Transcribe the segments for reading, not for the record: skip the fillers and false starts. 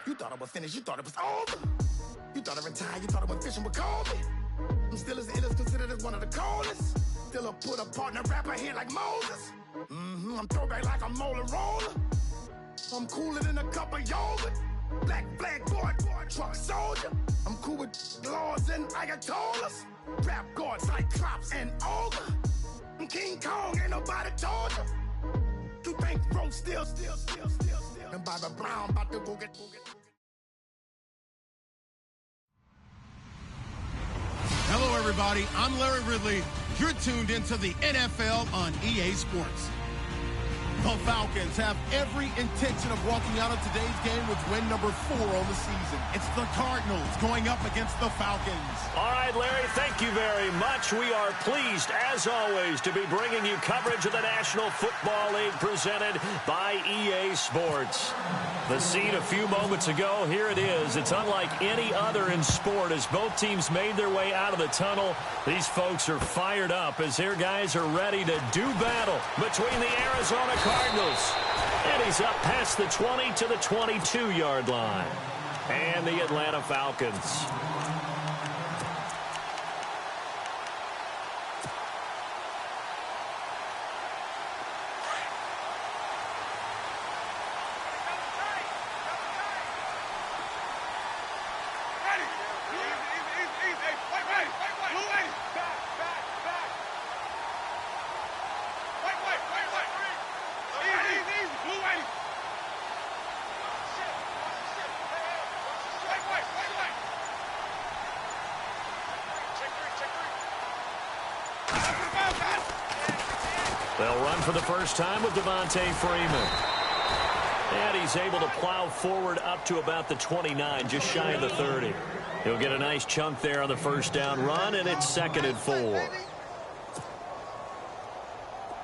You thought it was finished, you thought it was over. You thought I retired, you thought I went fishing with Kobe. I'm still as ill as considered as one of the coldest. Still a put a partner rapper here like Moses. I'm throwback like a molar roller. I'm cooler than a cup of yogurt. Black flag boy, truck soldier. I'm cool with laws and Ayatollahs. Rap gods like Klops and Ogre. I'm King Kong, ain't nobody told you. You think Rose still. And Bobby Brown about to go get. Hello, everybody. I'm Larry Ridley. You're tuned into the NFL on EA Sports. The Falcons have every intention of walking out of today's game with win number 4 on the season. It's the Cardinals going up against the Falcons. All right, Larry, thank you very much. We are pleased, as always, to be bringing you coverage of the National Football League presented by EA Sports. The scene a few moments ago, here it is. It's unlike any other in sport as both teams made their way out of the tunnel. These folks are fired up as their guys are ready to do battle between the Arizona Cardinals. And he's up past the 20 to the 22-yard line. And the Atlanta Falcons. They'll run for the first time with Devontae Freeman. And he's able to plow forward up to about the 29, just shy of the 30. He'll get a nice chunk there on the first down run, and it's 2nd and 4.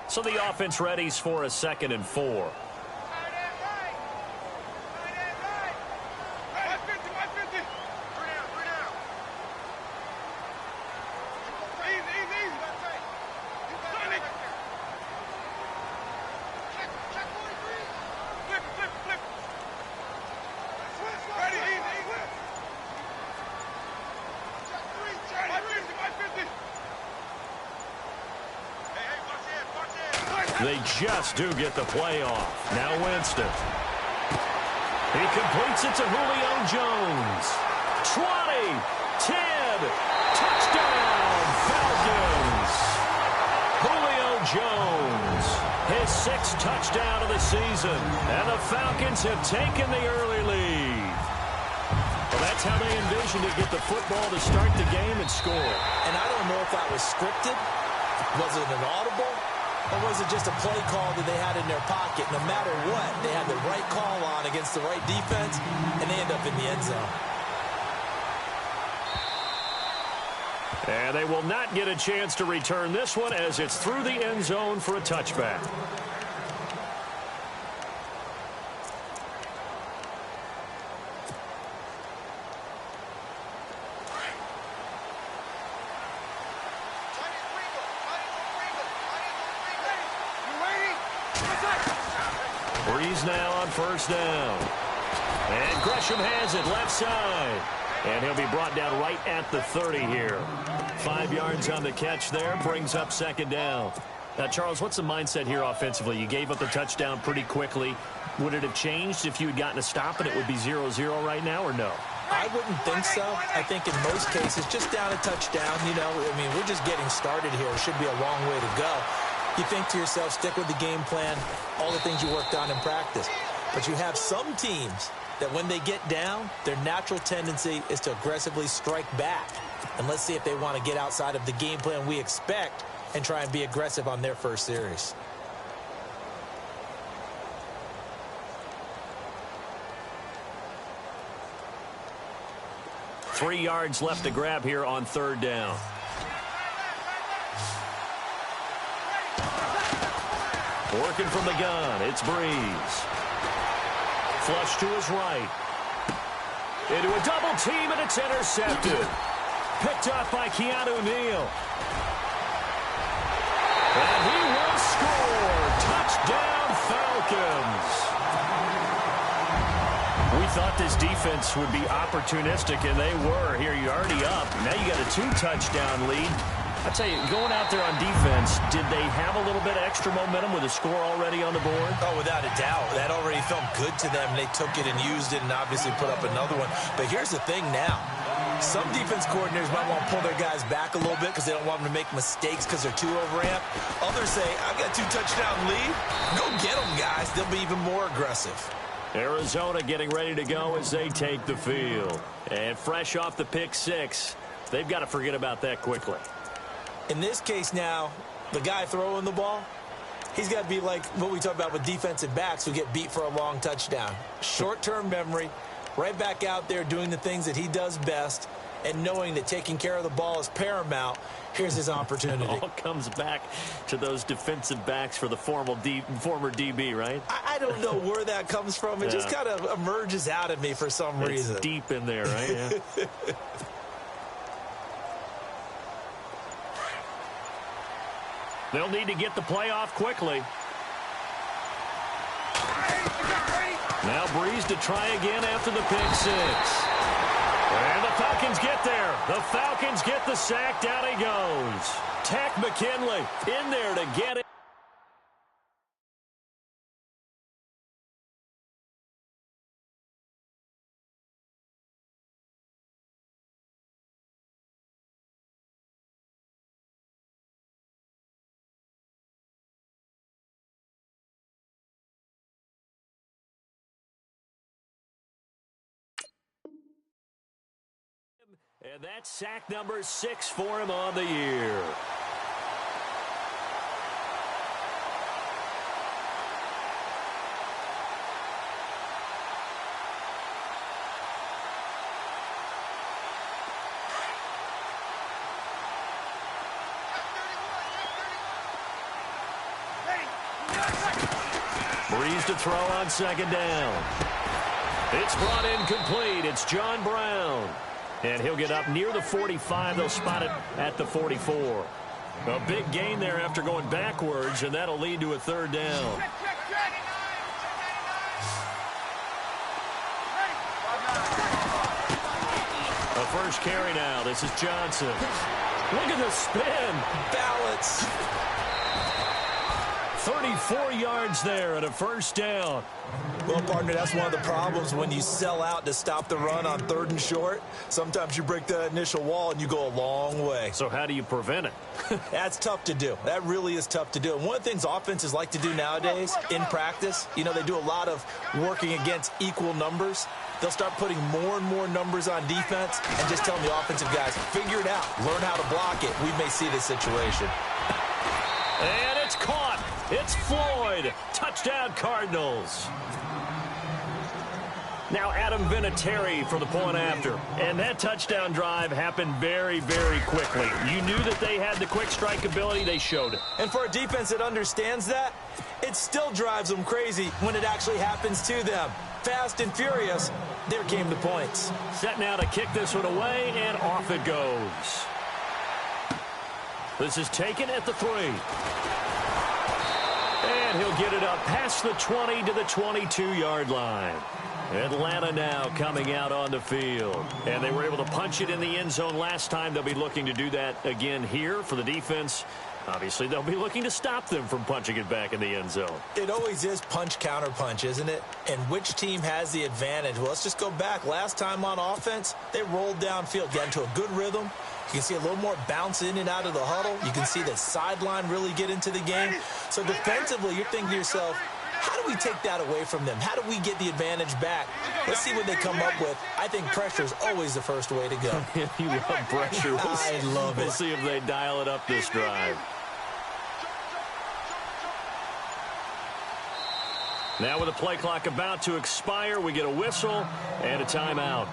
So the offense readies for a 2nd and 4. They just do get the play off. Now Winston. He completes it to Julio Jones. 20, 10, touchdown, Falcons. Julio Jones, his 6th touchdown of the season. And the Falcons have taken the early lead. Well, that's how they envisioned to get the football to start the game and score. And I don't know if that was scripted. Was it an audible? Or was it just a play call that they had in their pocket? No matter what, they had the right call on against the right defense, and they end up in the end zone. And they will not get a chance to return this one as it's through the end zone for a touchback. Breeze now on first down. And Gresham has it left side. And he'll be brought down right at the 30 here. 5 yards on the catch there. Brings up 2nd down. Now, Charles, what's the mindset here offensively? You gave up the touchdown pretty quickly. Would it have changed if you had gotten a stop and it would be 0-0 right now, or no? I wouldn't think so. I think in most cases, just down a touchdown, you know, I mean, we're just getting started here. It should be a long way to go. You think to yourself, stick with the game plan, all the things you worked on in practice. But you have some teams that when they get down, their natural tendency is to aggressively strike back. And let's see if they want to get outside of the game plan we expect and try and be aggressive on their first series. Three yards left to grab here on 3rd down. Working from the gun, it's Breeze. Flush to his right. Into a double team, and it's intercepted. Picked up by Keanu Neal. And he will score. Touchdown, Falcons. We thought this defense would be opportunistic, and they were. Here, you're already up. Now you got a 2-touchdown lead. I tell you, going out there on defense, did they have a little bit of extra momentum with a score already on the board? Oh, without a doubt. That already felt good to them. They took it and used it and obviously put up another one. But here's the thing now. Some defense coordinators might want to pull their guys back a little bit because they don't want them to make mistakes because they're too overamped. Others say, I've got a 2-touchdown lead. Go get them, guys. They'll be even more aggressive. Arizona getting ready to go as they take the field. And fresh off the pick 6, they've got to forget about that quickly. In this case now, the guy throwing the ball, he's got to be like what we talk about with defensive backs who get beat for a long touchdown. Short-term memory, right back out there doing the things that he does best, and knowing that taking care of the ball is paramount. Here's his opportunity. It all comes back to those defensive backs for the former DB, right? I don't know where that comes from. It just kind of emerges out of me for some reason. It's deep in there, right? Yeah. They'll need to get the play off quickly. Now Breeze to try again after the pick 6. And the Falcons get there. The Falcons get the sack. Down he goes. Tack McKinley in there to get it. And that's sack number 6 for him on the year. Breeze to throw on second down. It's brought in complete. It's John Brown. And he'll get up near the 45. They'll spot it at the 44. A big gain there after going backwards, and that'll lead to a third down. A first carry now. This is Johnson. Look at the spin. Balance. 34 yards there and a first down. Well, partner, that's one of the problems when you sell out to stop the run on 3rd and short. Sometimes you break that initial wall and you go a long way. So how do you prevent it? That's tough to do. That really is tough to do. And one of the things offenses like to do nowadays in practice, you know, they do a lot of working against equal numbers. They'll start putting more and more numbers on defense and just telling the offensive guys, figure it out, learn how to block it. We may see this situation. And it's caught. It's Floyd. Touchdown, Cardinals. Now Adam Vinatieri for the point after. And that touchdown drive happened very, very quickly. You knew that they had the quick strike ability. They showed it. And for a defense that understands that, it still drives them crazy when it actually happens to them. Fast and furious, there came the points. Set now to kick this one away, and off it goes. This is taken at the 3. And he'll get it up past the 20 to the 22-yard line. Atlanta now coming out on the field. And they were able to punch it in the end zone last time. They'll be looking to do that again here for the defense. Obviously, they'll be looking to stop them from punching it back in the end zone. It always is punch, counter punch, isn't it? And which team has the advantage? Well, let's just go back. Last time on offense, they rolled downfield, got into a good rhythm. You can see a little more bounce in and out of the huddle. You can see the sideline really get into the game. So defensively, you're thinking to yourself, how do we take that away from them? How do we get the advantage back? Let's see what they come up with. I think pressure is always the first way to go. You love pressure. I love it. We'll see if they dial it up this drive. Now with the play clock about to expire, we get a whistle and a timeout.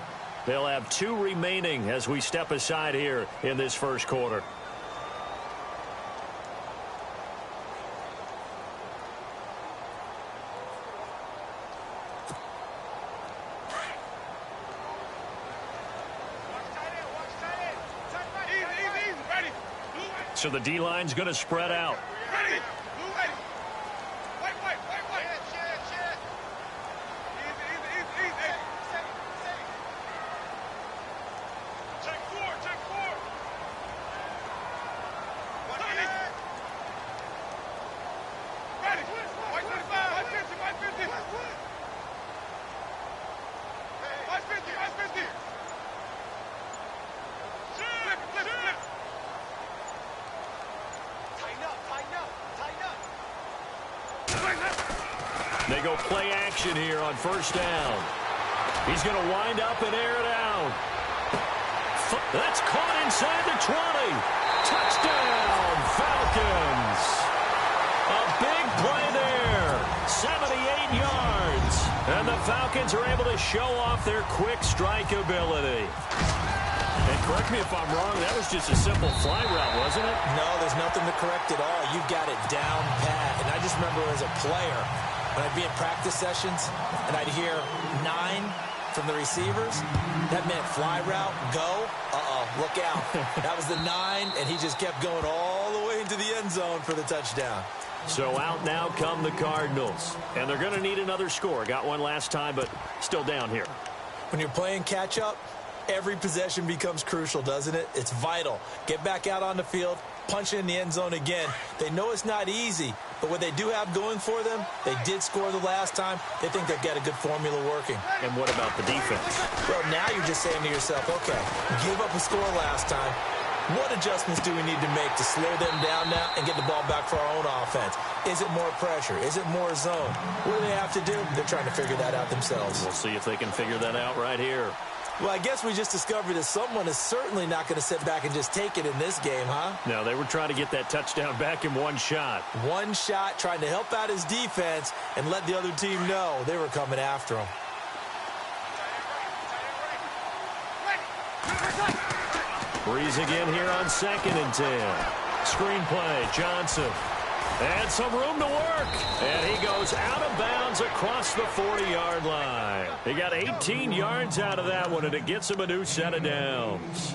They'll have 2 remaining as we step aside here in this first quarter. So the D-line's going to spread out. They go play action here on first down. He's going to wind up and air it out. That's caught inside the 20. Touchdown, Falcons. A big play there. 78 yards. And the Falcons are able to show off their quick strike ability. And correct me if I'm wrong, that was just a simple fly route, wasn't it? No, there's nothing to correct at all. You've got it down pat. And I just remember as a player, when I'd be in practice sessions and I'd hear 9 from the receivers, that meant fly route, go, look out. That was the 9, and he just kept going all the way into the end zone for the touchdown. So out now come the Cardinals. And they're going to need another score. Got one last time, but still down here. When you're playing catch-up, every possession becomes crucial, doesn't it? It's vital. Get back out on the field, punch it in the end zone again. They know it's not easy, but what they do have going for them, they did score the last time. They think they've got a good formula working. And what about the defense? Well, now you're just saying to yourself, okay, give up a score last time. What adjustments do we need to make to slow them down now and get the ball back for our own offense? Is it more pressure? Is it more zone? What do they have to do? They're trying to figure that out themselves. We'll see if they can figure that out right here. Well, I guess we just discovered that someone is certainly not going to sit back and just take it in this game, huh? No, they were trying to get that touchdown back in one shot. One shot, trying to help out his defense and let the other team know they were coming after him. Breeze again here on 2nd and 10. Screenplay, Johnson. And some room to work. And he goes out of bounds across the 40-yard line. He got 18 yards out of that one, and it gets him a new set of downs.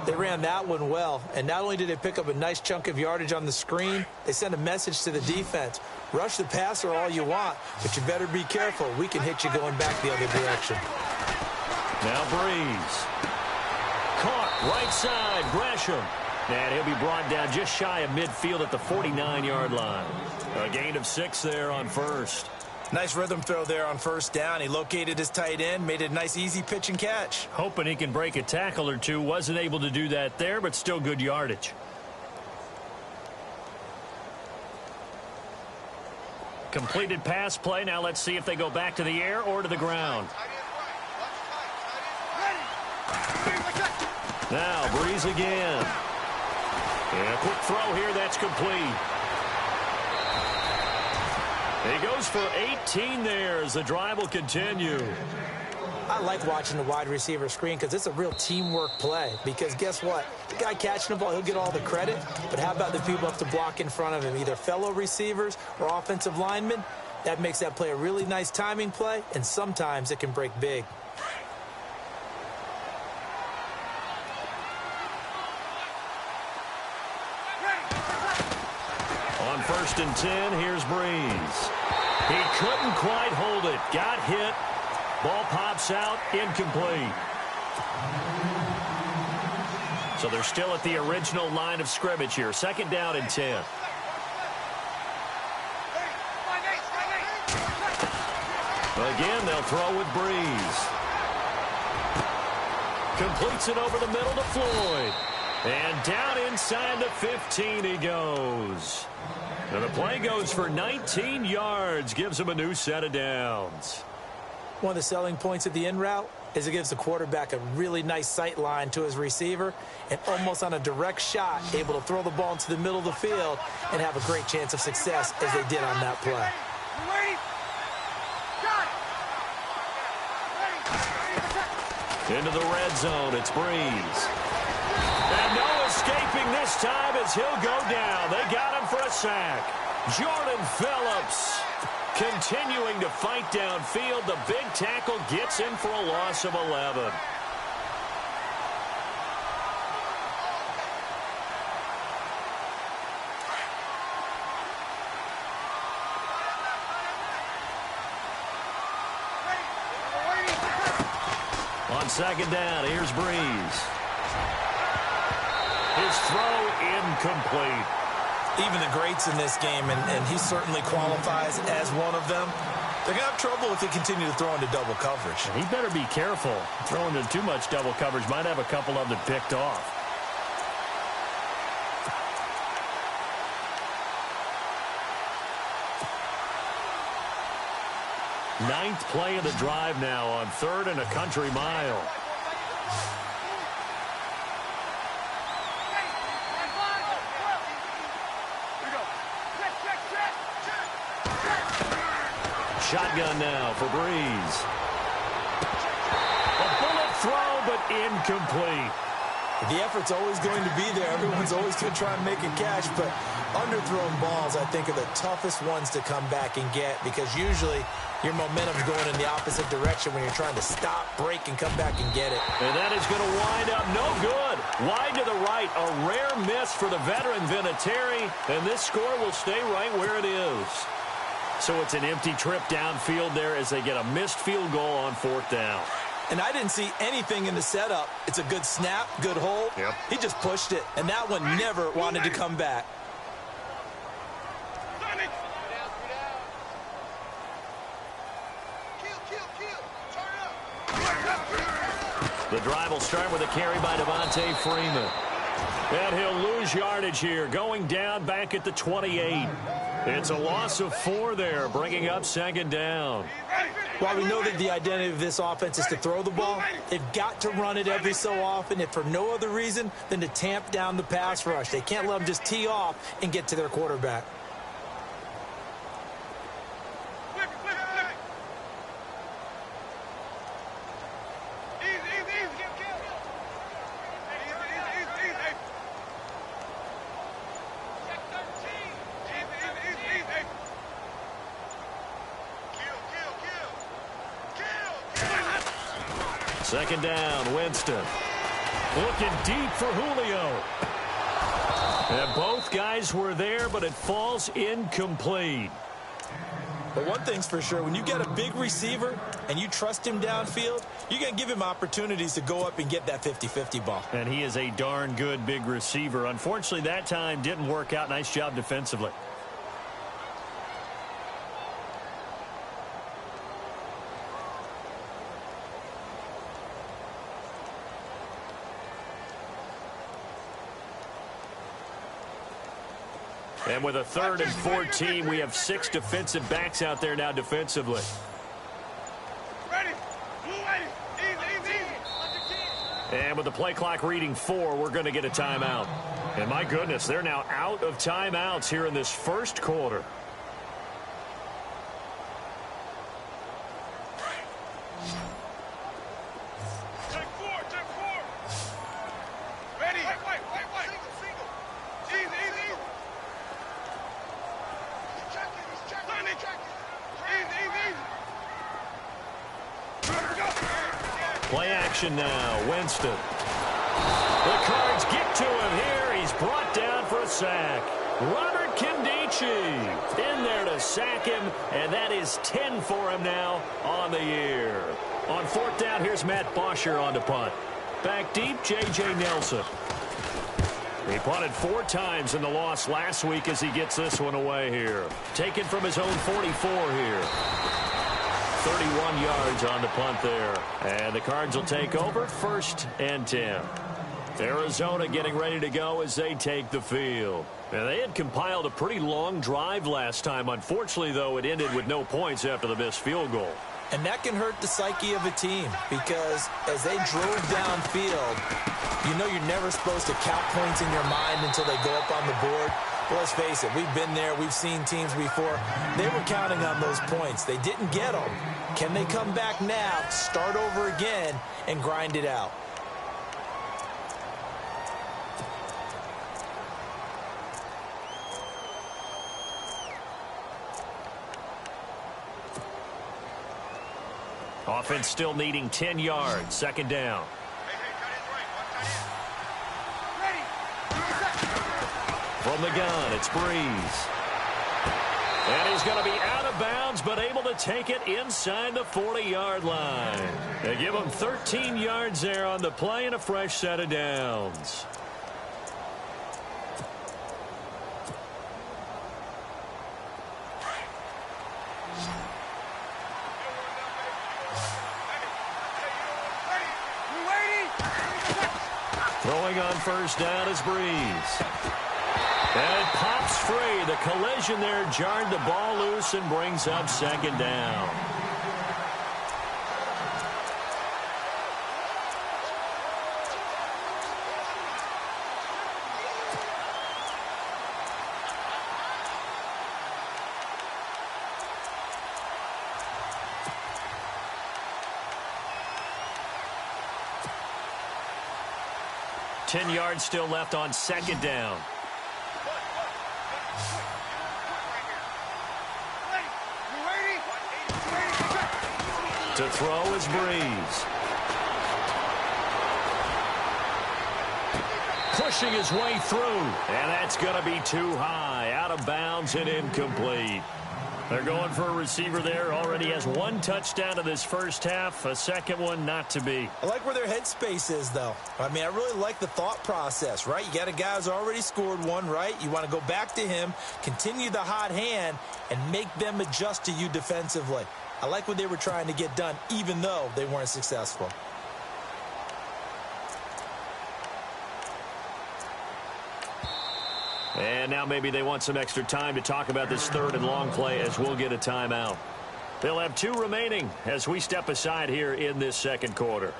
They ran that one well, and not only did they pick up a nice chunk of yardage on the screen, they sent a message to the defense. Rush the passer all you want, but you better be careful. We can hit you going back the other direction. Now Breeze. Caught right side, Gresham. And he'll be brought down just shy of midfield at the 49-yard line. A gain of 6 there on first. Nice rhythm throw there on first down. He located his tight end, made it a nice easy pitch and catch. Hoping he can break a tackle or two. Wasn't able to do that there, but still good yardage. Completed pass play. Now let's see if they go back to the air or to the ground. Now Breeze again. And a quick throw here, that's complete. He goes for 18 there as the drive will continue. I like watching the wide receiver screen because it's a real teamwork play. Because guess what? The guy catching the ball, he'll get all the credit. But how about the people up to block in front of him, either fellow receivers or offensive linemen? That makes that play a really nice timing play, and sometimes it can break big. On 1st and 10, here's Breeze. He couldn't quite hold it. Got hit. Ball pops out, incomplete. So they're still at the original line of scrimmage here. 2nd down and 10. Again, they'll throw with Breeze. Completes it over the middle to Floyd. And down inside the 15 he goes. And the play goes for 19 yards. Gives him a new set of downs. One of the selling points of the in route is it gives the quarterback a really nice sight line to his receiver and almost on a direct shot able to throw the ball into the middle of the field and have a great chance of success as they did on that play. Into the red zone, it's Breeze. And no escaping this time as he'll go down. They got him for a sack. Jordan Phillips continuing to fight downfield. The big tackle gets him for a loss of 11. On 2nd down, here's Breeze. His throw incomplete. Even the greats in this game, and he certainly qualifies as one of them, they're going to have trouble if they continue to throw into double coverage. He better be careful. Throwing into too much double coverage might have a couple of them picked off. Ninth play of the drive now on 3rd and a country mile. Shotgun now for Breeze. A bullet throw, but incomplete. The effort's always going to be there. Everyone's always going to try and make a catch, but underthrown balls, I think, are the toughest ones to come back and get because usually your momentum's going in the opposite direction when you're trying to stop, break, and come back and get it. And that is going to wind up no good. Wide to the right, a rare miss for the veteran Vinatieri, and this score will stay right where it is. So it's an empty trip downfield there as they get a missed field goal on 4th down. And I didn't see anything in the setup. It's a good snap, good hold. Yep. He just pushed it, and that one never wanted to come back. The drive will start with a carry by Devontae Freeman. And he'll lose yardage here, going down back at the 28. It's a loss of 4 there, bringing up 2nd down. While we know that the identity of this offense is to throw the ball, they've got to run it every so often, if for no other reason than to tamp down the pass rush. They can't let them just tee off and get to their quarterback. Second down, Winston. Looking deep for Julio. And both guys were there, but it falls incomplete. But one thing's for sure, when you get a big receiver and you trust him downfield, you're going to give him opportunities to go up and get that 50-50 ball. And he is a darn good big receiver. Unfortunately, that time didn't work out. Nice job defensively. And with a 3rd and 14, we have 6 defensive backs out there now defensively. And with the play clock reading 4, we're going to get a timeout. And my goodness, they're now out of timeouts here in this first quarter. Play action now, Winston. The Cards get to him here. He's brought down for a sack. Robert Kindici in there to sack him, and that is 10 for him now on the year. On 4th down, here's Matt Bosher on the punt. Back deep, J.J. Nelson. He punted 4 times in the loss last week as he gets this one away here. Taken from his own 44 here. 31 yards on the punt there. And the Cards will take over 1st and 10. Arizona getting ready to go as they take the field. And they had compiled a pretty long drive last time. Unfortunately, though, it ended with no points after the missed field goal. And that can hurt the psyche of a team because as they drove downfield, you know you're never supposed to count points in your mind until they go up on the board. Well, let's face it, we've been there. We've seen teams before. They were counting on those points. They didn't get them. Can they come back now, start over again, and grind it out? Offense still needing 10 yards. 2nd down. From the gun, it's Breeze. And he's going to be out of bounds, but able to take it inside the 40-yard line. They give him 13 yards there on the play and a fresh set of downs. Throwing on 1st down is Breeze. And it pops free. The collision there jarred the ball loose and brings up 2nd down. 10 yards still left on second down. To throw is Breeze. Pushing his way through, and that's going to be too high, out of bounds and incomplete. They're going for a receiver there. Already has one touchdown in this first half, a second one not to be. I like where their headspace is, though. I mean, I really like the thought process, right? You got a guy who's already scored one, right? You want to go back to him, continue the hot hand, and make them adjust to you defensively. I like what they were trying to get done, even though they weren't successful. And now maybe they want some extra time to talk about this third and long play as we'll get a timeout. They'll have 2 remaining as we step aside here in this second quarter.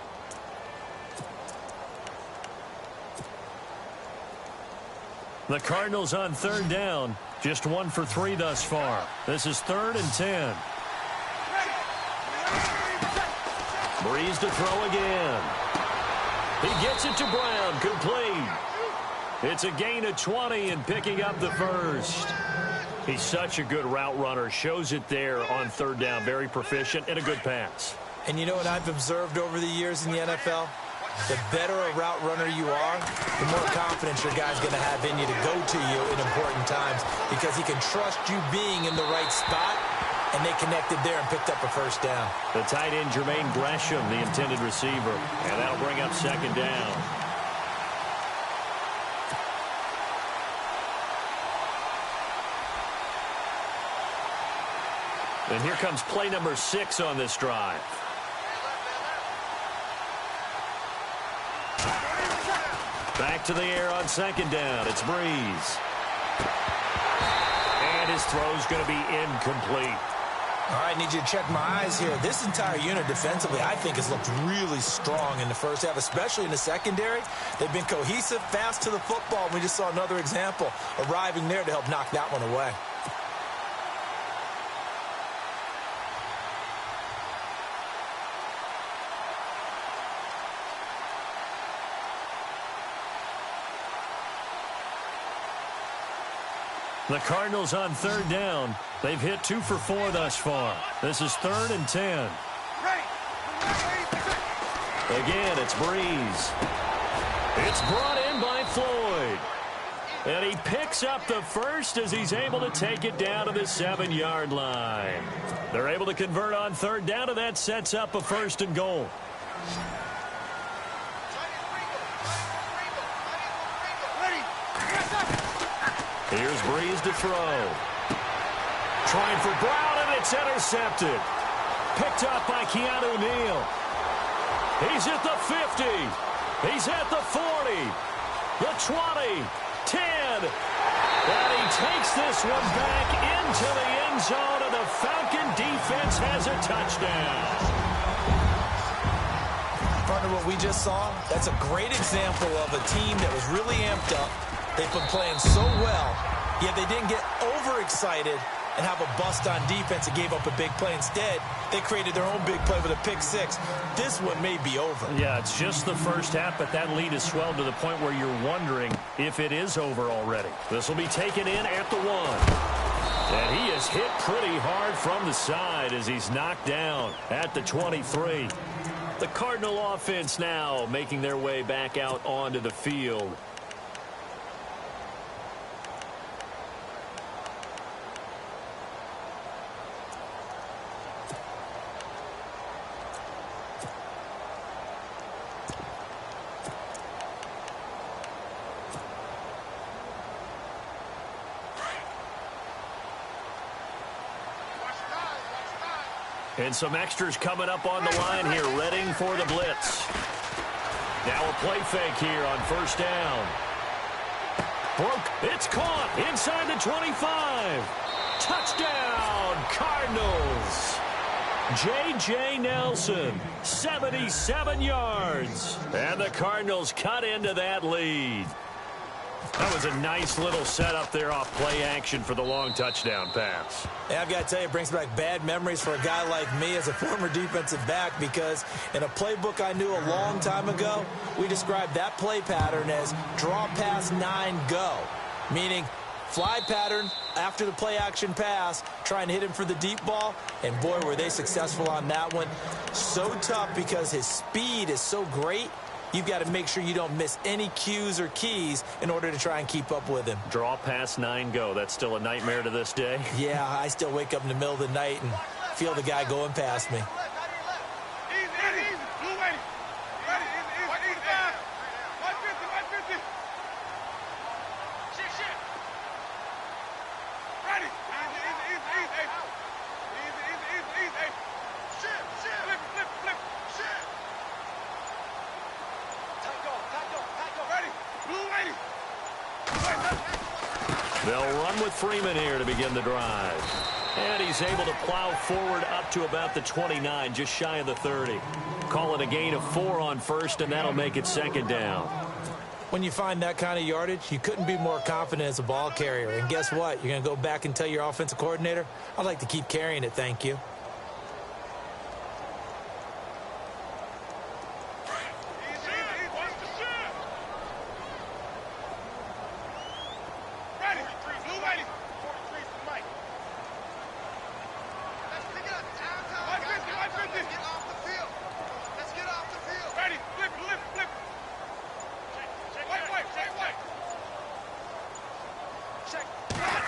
The Cardinals on third down, just 1 for 3 thus far. This is 3rd and 10. Breeze to throw again. He gets it to Brown, complete. It's a gain of 20 and picking up the first. He's such a good route runner. Shows it there on third down. Very proficient and a good pass. And you know what I've observed over the years in the NFL? The better a route runner you are, the more confidence your guy's going to have in you to go to you in important times because he can trust you being in the right spot, and they connected there and picked up a first down. The tight end, Jermaine Gresham, the intended receiver, and that'll bring up second down. And here comes play number 6 on this drive. Back to the air on second down. It's Breeze. And his throw's going to be incomplete. All right, I need you to check my eyes here. This entire unit defensively, I think, has looked really strong in the first half, especially in the secondary. They've been cohesive, fast to the football. We just saw another example arriving there to help knock that one away. The Cardinals on third down. They've hit 2 for 4 thus far. This is 3rd and 10. Again, it's Breeze. It's brought in by Floyd. And he picks up the first as he's able to take it down to the 7-yard line. They're able to convert on third down, and that sets up a 1st and goal. Here's Breeze to throw. Trying for Brown, and it's intercepted. Picked up by Keanu Neal. He's at the 50. He's at the 40. The 20. 10. And he takes this one back into the end zone, and the Falcon defense has a touchdown. Partner, what we just saw, that's a great example of a team that was really amped up. They've been playing so well, yet they didn't get overexcited and have a bust on defense and gave up a big play. Instead, they created their own big play with a pick 6. This one may be over. Yeah, it's just the first half, but that lead has swelled to the point where you're wondering if it is over already. This will be taken in at the 1. And he is hit pretty hard from the side as he's knocked down at the 23. The Cardinal offense now making their way back out onto the field. And some extras coming up on the line here, readying for the blitz. Now a play fake here on first down. Broke. It's caught inside the 25. Touchdown, Cardinals. J.J. Nelson, 77 yards. And the Cardinals cut into that lead. That was a nice little setup there off play action for the long touchdown pass. Yeah, I've got to tell you, it brings back bad memories for a guy like me as a former defensive back, because in a playbook I knew a long time ago, we described that play pattern as draw pass 9 go, meaning fly pattern after the play action pass, try and hit him for the deep ball, and boy, were they successful on that one. So tough because his speed is so great. You've got to make sure you don't miss any cues or keys in order to try and keep up with him. Draw pass 9 go. That's still a nightmare to this day. Yeah, I still wake up in the middle of the night and feel the guy going past me. They'll run with Freeman here to begin the drive. And he's able to plow forward up to about the 29, just shy of the 30. Call it a gain of 4 on first, and that'll make it second down. When you find that kind of yardage, you couldn't be more confident as a ball carrier. And guess what? You're going to go back and tell your offensive coordinator, I'd like to keep carrying it, thank you.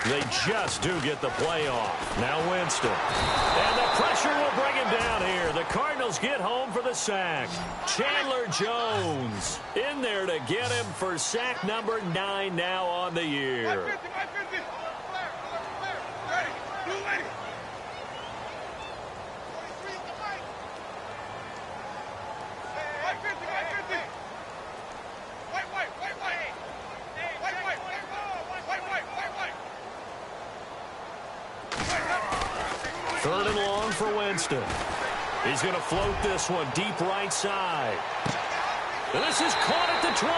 They just do get the play off. Now Winston. And the pressure will bring him down here. The Cardinals get home for the sack. Chandler Jones in there to get him for sack number 9 now on the year. Third and long for Winston. He's going to float this one deep right side. And this is caught at the 20.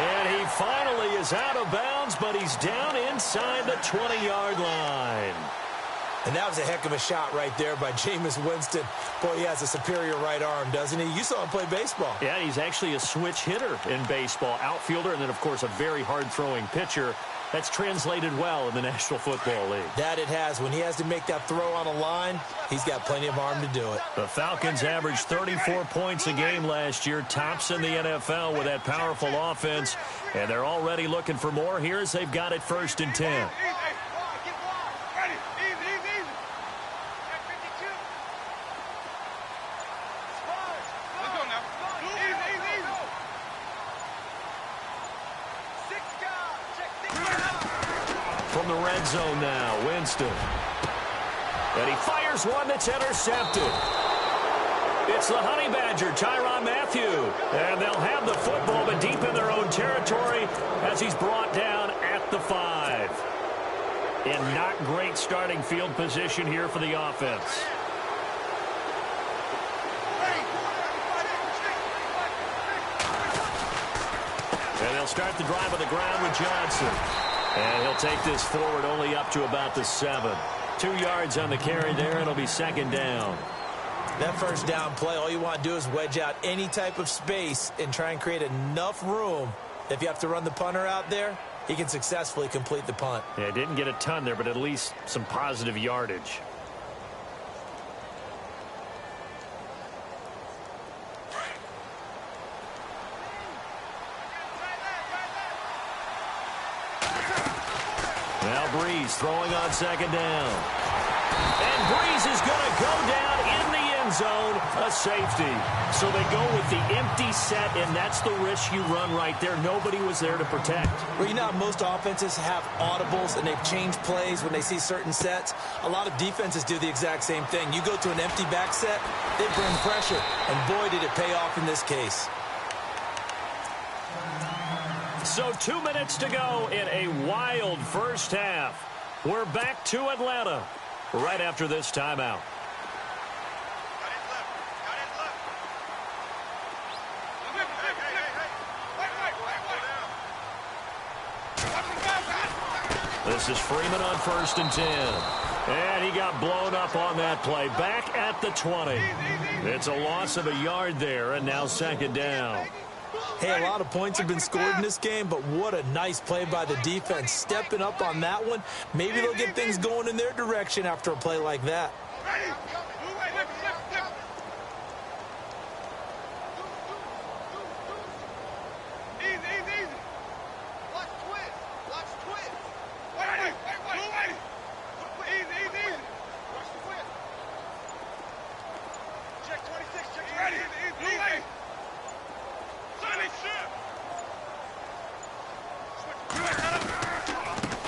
And he finally is out of bounds, but he's down inside the 20-yard line. And that was a heck of a shot right there by Jameis Winston. Boy, he has a superior right arm, doesn't he? You saw him play baseball. Yeah, he's actually a switch hitter in baseball. Outfielder, and then, of course, a very hard-throwing pitcher. That's translated well in the National Football League. That it has. When he has to make that throw on a line, he's got plenty of arm to do it. The Falcons averaged 34 points a game last year, tops in the NFL with that powerful offense, and they're already looking for more here as they've got it 1st and 10. From the red zone now, Winston. And he fires one that's intercepted. It's the Honey Badger, Tyrann Mathieu. And they'll have the football, but deep in their own territory as he's brought down at the 5. In not great starting field position here for the offense. And they'll start the drive on the ground with Johnson. And he'll take this forward only up to about the 7. 2 yards on the carry there. It'll be second down. That first down play, all you want to do is wedge out any type of space and try and create enough room. If you have to run the punter out there, he can successfully complete the punt. Yeah, didn't get a ton there, but at least some positive yardage. Now Breeze throwing on second down. And Breeze is going to go down in the end zone, a safety. So they go with the empty set, and that's the risk you run right there. Nobody was there to protect. Well, you know how most offenses have audibles and they've changed plays when they see certain sets? A lot of defenses do the exact same thing. You go to an empty back set, they bring pressure, and boy, did it pay off in this case. So 2 minutes to go in a wild first half. We're back to Atlanta right after this timeout. This is Freeman on 1st and 10. And he got blown up on that play. Back at the 20. It's a loss of a yard there, and now 2nd down. Hey, a lot of points have been scored in this game, but what a nice play by the defense. Stepping up on that one. Maybe they'll get things going in their direction after a play like that.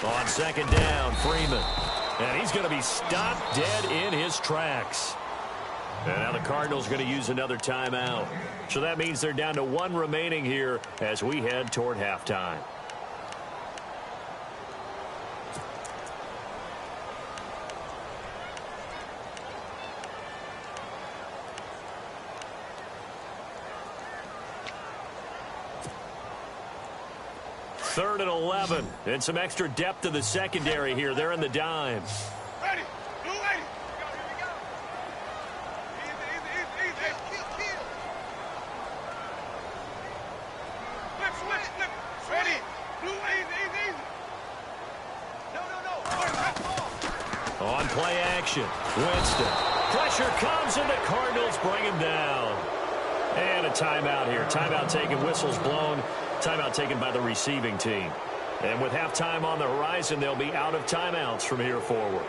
On 2nd down, Freeman. And he's going to be stopped dead in his tracks. And now the Cardinals going to use another timeout. So that means they're down to 1 remaining here as we head toward halftime. Third and 11, and some extra depth to the secondary here. They're in the dime. Ready. Blue lady. Here we go. Easy. Flip. Ready. Blue easy. No. On play action, Winston. Pressure comes, and the Cardinals bring him down. And a timeout here. Timeout taken, whistles blown. Timeout taken by the receiving team. And with halftime on the horizon, they'll be out of timeouts from here forward.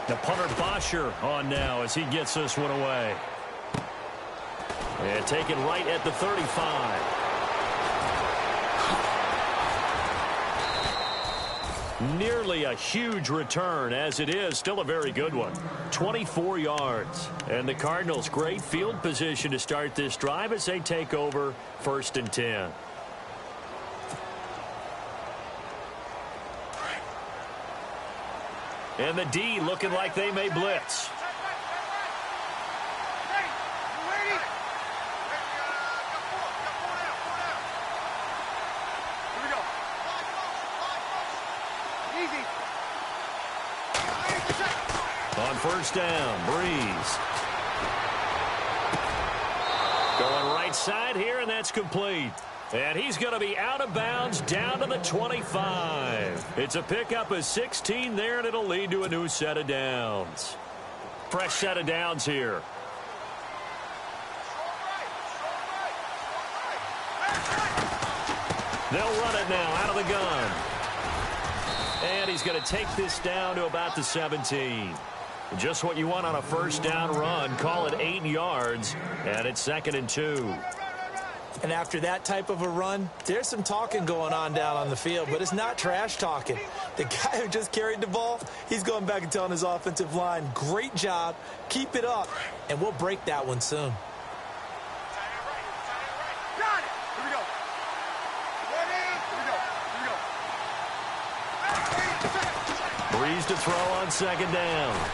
The punter Bosher on now as he gets this one away. And taken right at the 35. Nearly a huge return, as it is still a very good one. 24 yards. And the Cardinals, great field position to start this drive as they take over 1st and 10. And the D looking like they may blitz. On 1st down, Breeze. Going right side here, and that's complete. And he's going to be out of bounds down to the 25. It's a pickup of 16 there, and it'll lead to a new set of downs. Fresh set of downs here. They'll run it now out of the gun. And he's going to take this down to about the 17. Just what you want on a 1st down run. Call it 8 yards, and it's 2nd and 2. And after that type of a run, there's some talking going on down on the field, but it's not trash talking. The guy who just carried the ball, he's going back and telling his offensive line, great job, keep it up, and we'll break that one soon. Breeze to throw on 2nd down.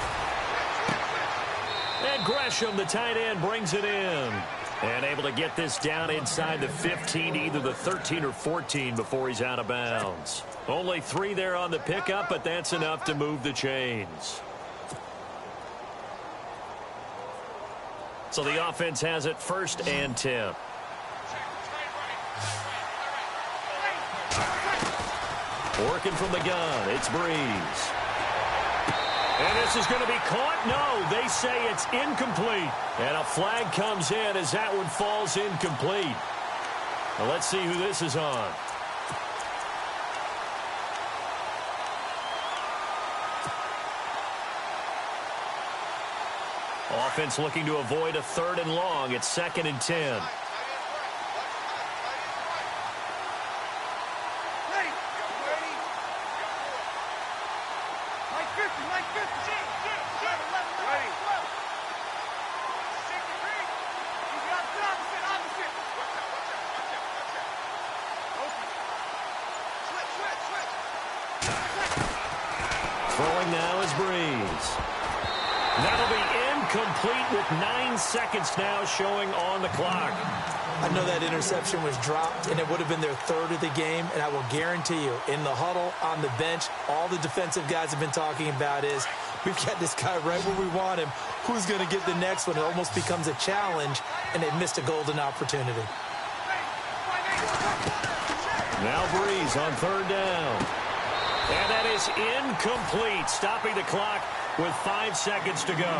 And Gresham, the tight end, brings it in. And able to get this down inside the 15, either the 13 or 14 before he's out of bounds. Only 3 there on the pickup, but that's enough to move the chains. So the offense has it 1st and 10. Working from the gun, it's Breeze. And this is going to be caught. No, they say it's incomplete. And a flag comes in as that one falls incomplete. Now let's see who this is on. Offense looking to avoid a 3rd and long. It's 2nd and 10. Throwing now is Breeze. That'll be incomplete with 9 seconds now showing on the clock. I know that interception was dropped, and it would have been their third of the game, and I will guarantee you, in the huddle, on the bench, all the defensive guys have been talking about is, we've got this guy right where we want him. Who's going to get the next one? It almost becomes a challenge, and they missed a golden opportunity. Now Breeze on third down. And that is incomplete, stopping the clock with 5 seconds to go.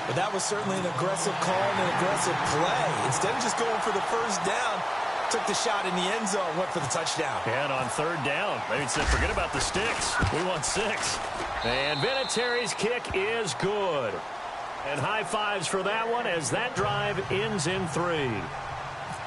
But that was certainly an aggressive call and an aggressive play. Instead of just going for the first down, took the shot in the end zone, went for the touchdown. And on third down, maybe said, forget about the sticks. We want 6. And Vinatieri's kick is good. And high fives for that one as that drive ends in 3.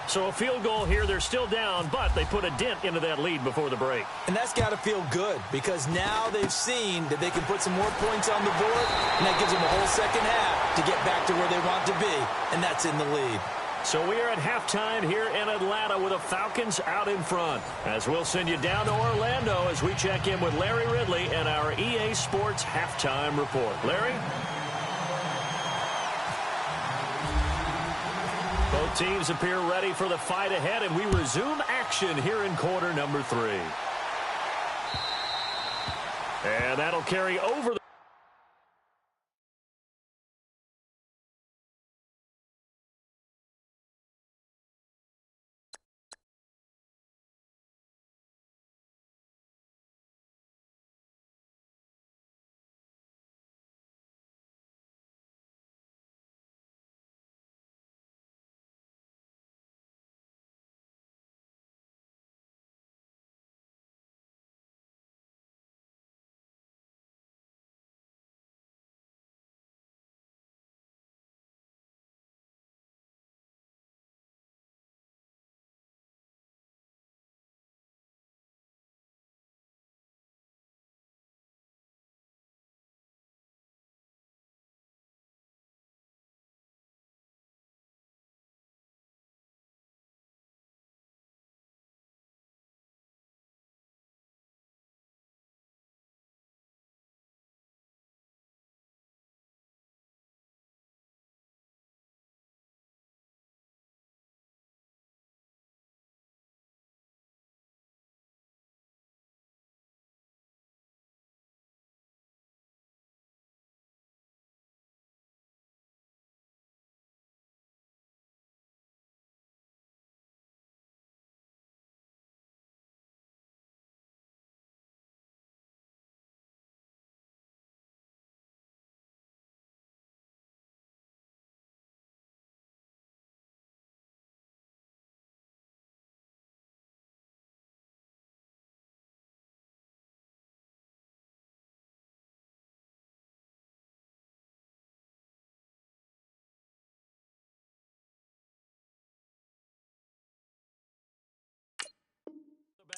So a field goal here, they're still down, but they put a dent into that lead before the break. And that's got to feel good because now they've seen that they can put some more points on the board, and that gives them a whole second half to get back to where they want to be, and that's in the lead. So we are at halftime here in Atlanta with the Falcons out in front. As we'll send you down to Orlando as we check in with Larry Ridley and our EA Sports halftime report. Larry? Both teams appear ready for the fight ahead, and we resume action here in quarter number 3. And that'll carry over the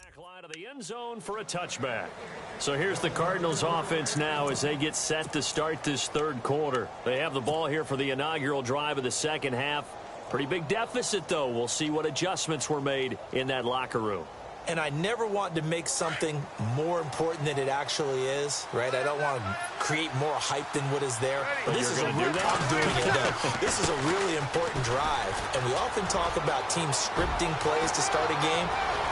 back line of the end zone for a touchback. So here's the Cardinals offense now as they get set to start this third quarter. They have the ball here for the inaugural drive of the second half. Pretty big deficit, though. We'll see what adjustments were made in that locker room. And I never want to make something more important than it actually is, right? I don't want to create more hype than what is there. But this is I'm doing it, though. This is a really important drive. And we often talk about teams scripting plays to start a game.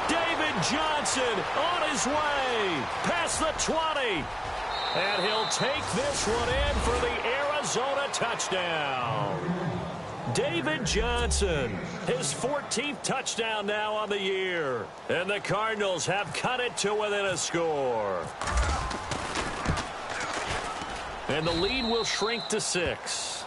David Johnson on his way past the 20. And he'll take this one in for the Arizona touchdown. David Johnson, his 14th touchdown now on the year. And the Cardinals have cut it to within a score. And the lead will shrink to 6.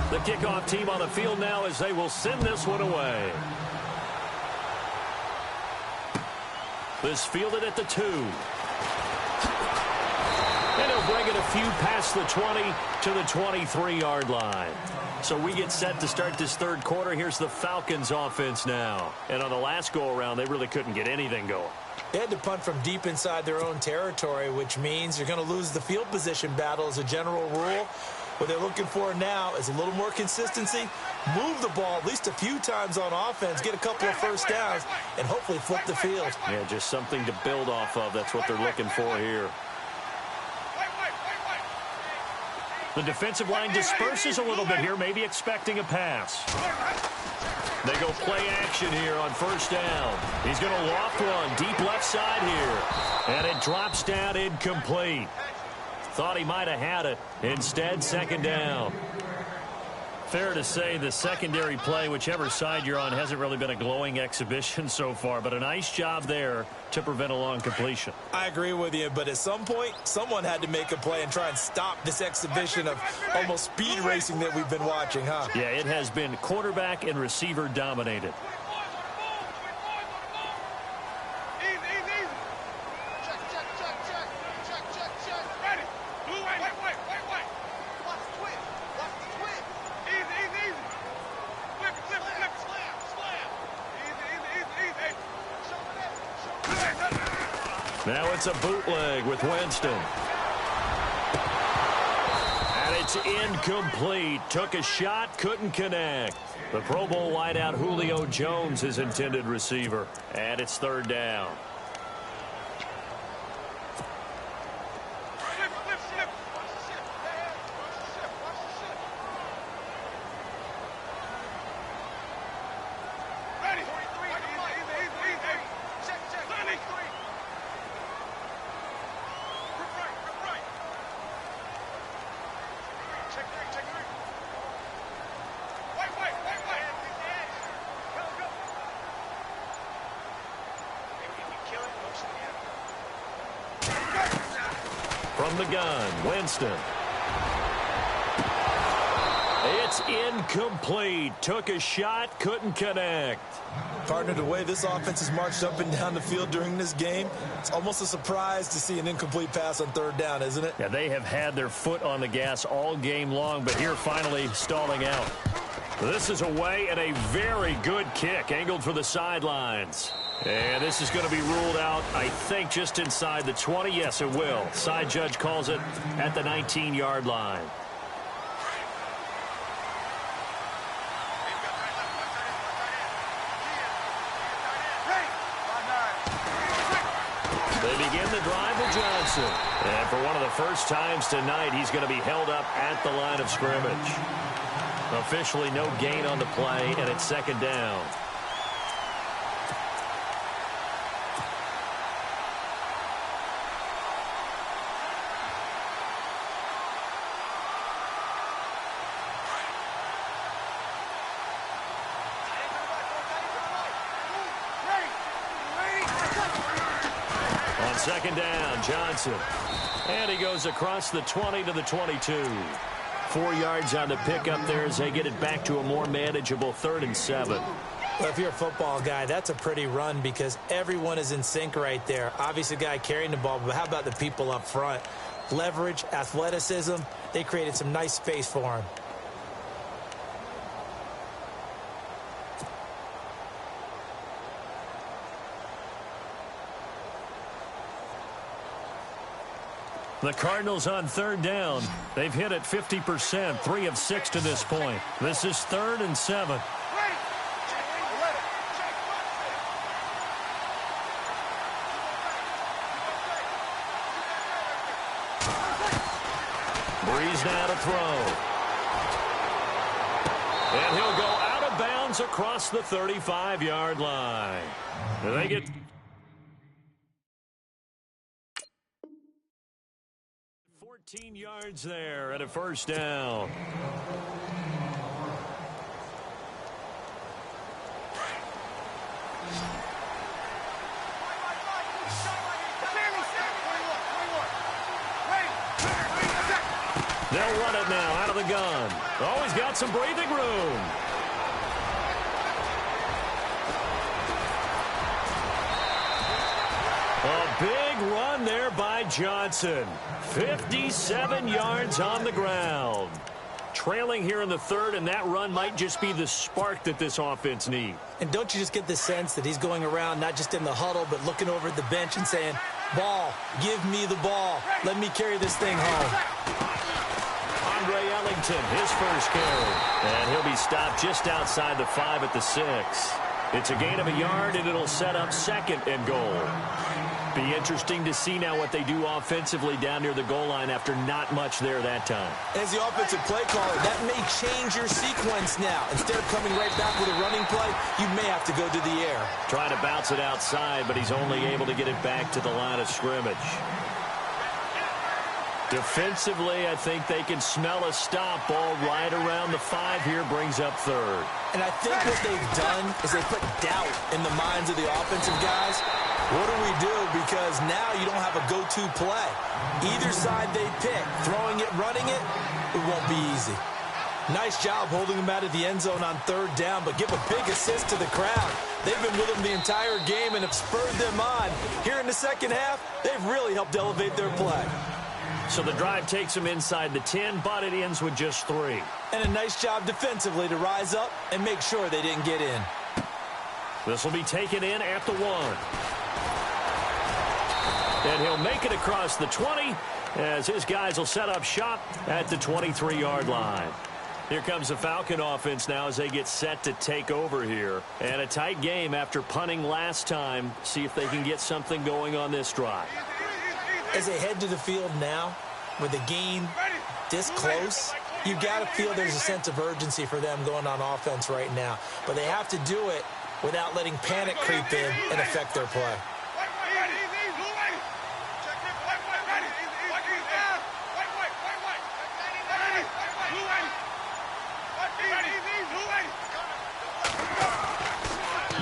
The kickoff team on the field now as they will send this one away. This fielded at the 2. And he'll bring it a few past the 20 to the 23-yard line. So we get set to start this third quarter. Here's the Falcons offense now. And on the last go-around, they really couldn't get anything going. They had to punt from deep inside their own territory, which means you're going to lose the field position battle as a general rule. What they're looking for now is a little more consistency, move the ball at least a few times on offense, get a couple of first downs, and hopefully flip the field. Yeah, just something to build off of. That's what they're looking for here. The defensive line disperses a little bit here, maybe expecting a pass. They go play action here on first down. He's going to loft one deep left side here. And it drops down incomplete. Thought he might have had it. Instead, second down. Fair to say the secondary play, whichever side you're on, hasn't really been a glowing exhibition so far, but a nice job there to prevent a long completion. I agree with you, but at some point, someone had to make a play and try and stop this exhibition of almost speed racing that we've been watching, huh? Yeah, it has been quarterback and receiver dominated. Now it's a bootleg with Winston. And it's incomplete. Took a shot, couldn't connect. The Pro Bowl wideout Julio Jones, his intended receiver. And it's third down. From the gun, Winston. It's incomplete. Took a shot, couldn't connect. Partner, the way this offense has marched up and down the field during this game, it's almost a surprise to see an incomplete pass on third down, isn't it? Yeah, they have had their foot on the gas all game long, but here finally stalling out. This is away and a very good kick, angled for the sidelines. And this is going to be ruled out, I think, just inside the 20. Yes, it will. Side judge calls it at the 19-yard line. They begin the drive with Johnson. And for one of the first times tonight, he's going to be held up at the line of scrimmage. Officially no gain on the play, and it's second down. On second down, Johnson. And he goes across the 20 to the 22. 4 yards on the pickup there as they get it back to a more manageable 3rd and 7. Well, if you're a football guy, that's a pretty run because everyone is in sync right there. Obviously, the guy carrying the ball, but how about the people up front? Leverage, athleticism, they created some nice space for him. The Cardinals on third down. They've hit it 50%, 3 of 6 to this point. This is 3rd and 7. Breeze now to throw. And he'll go out of bounds across the 35-yard line. They get 14 yards there at a first down. They'll run it now out of the gun. Oh, he's got some breathing room. A big run there by Johnson. 57 yards on the ground. Trailing here in the 3rd, and that run might just be the spark that this offense needs. And don't you just get the sense that he's going around not just in the huddle, but looking over at the bench and saying, ball, give me the ball. Let me carry this thing home. On DeAndre Ellington, his first carry. And he'll be stopped just outside the 5 at the 6. It's a gain of a yard, and it'll set up 2nd and goal. Be interesting to see now what they do offensively down near the goal line after not much there that time. As the offensive play caller, that may change your sequence now. Instead of coming right back with a running play, you may have to go to the air. Trying to bounce it outside, but he's only able to get it back to the line of scrimmage. Defensively, I think they can smell a stop. Ball right around the 5 here, brings up 3rd. And I think what they've done is they put doubt in the minds of the offensive guys. What do we do? Because now you don't have a go-to play. Either side they pick, throwing it, running it, it won't be easy. Nice job holding them out of the end zone on 3rd down, but give a big assist to the crowd. They've been with them the entire game and have spurred them on. Here in the second half, they've really helped elevate their play. So the drive takes them inside the 10, but it ends with just 3. And a nice job defensively to rise up and make sure they didn't get in. This will be taken in at the 1. And he'll make it across the 20 as his guys will set up shop at the 23-yard line. Here comes the Falcon offense now as they get set to take over here. And a tight game after punting last time. See if they can get something going on this drive. As they head to the field now, with the game this close, you've got to feel there's a sense of urgency for them going on offense right now. But they have to do it without letting panic creep in and affect their play.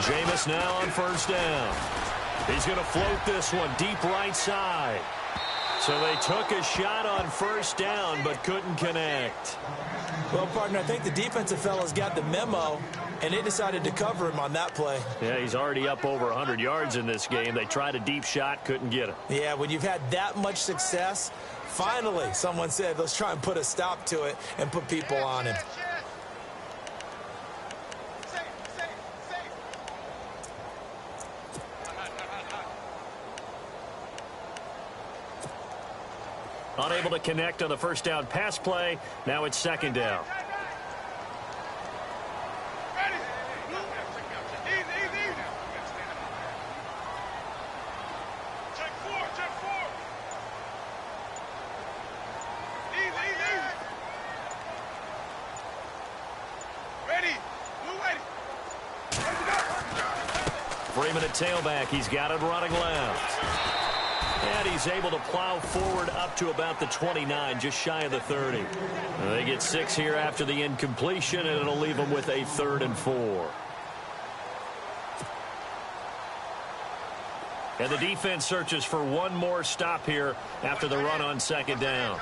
Jameis now on 1st down. He's going to float this one deep right side. So they took a shot on 1st down but couldn't connect. Well, partner, I think the defensive fellas got the memo, and they decided to cover him on that play. Yeah, he's already up over 100 yards in this game. They tried a deep shot, couldn't get him. Yeah, when you've had that much success, finally someone said, let's try and put a stop to it and put people on him. Unable to connect on the 1st down pass play. Now it's 2nd down. Freeman at tailback. He's got it running left. And he's able to plow forward up to about the 29, just shy of the 30. They get 6 here after the incompletion, and it'll leave them with a 3rd and 4. And the defense searches for one more stop here after the run on 2nd down.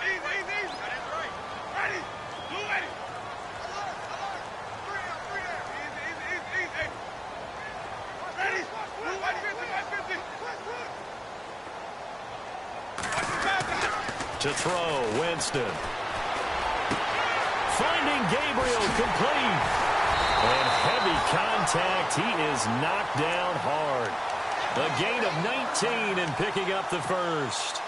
To throw, Winston. Finding Gabriel complete. And heavy contact. He is knocked down hard. A gain of 19 and picking up the 1st.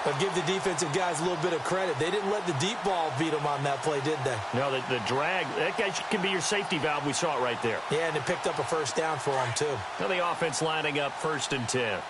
But give the defensive guys a little bit of credit. They didn't let the deep ball beat them on that play, did they? No, the drag, that guy can be your safety valve. We saw it right there. Yeah, and it picked up a 1st down for them, too. Now the offense lining up 1st and 10.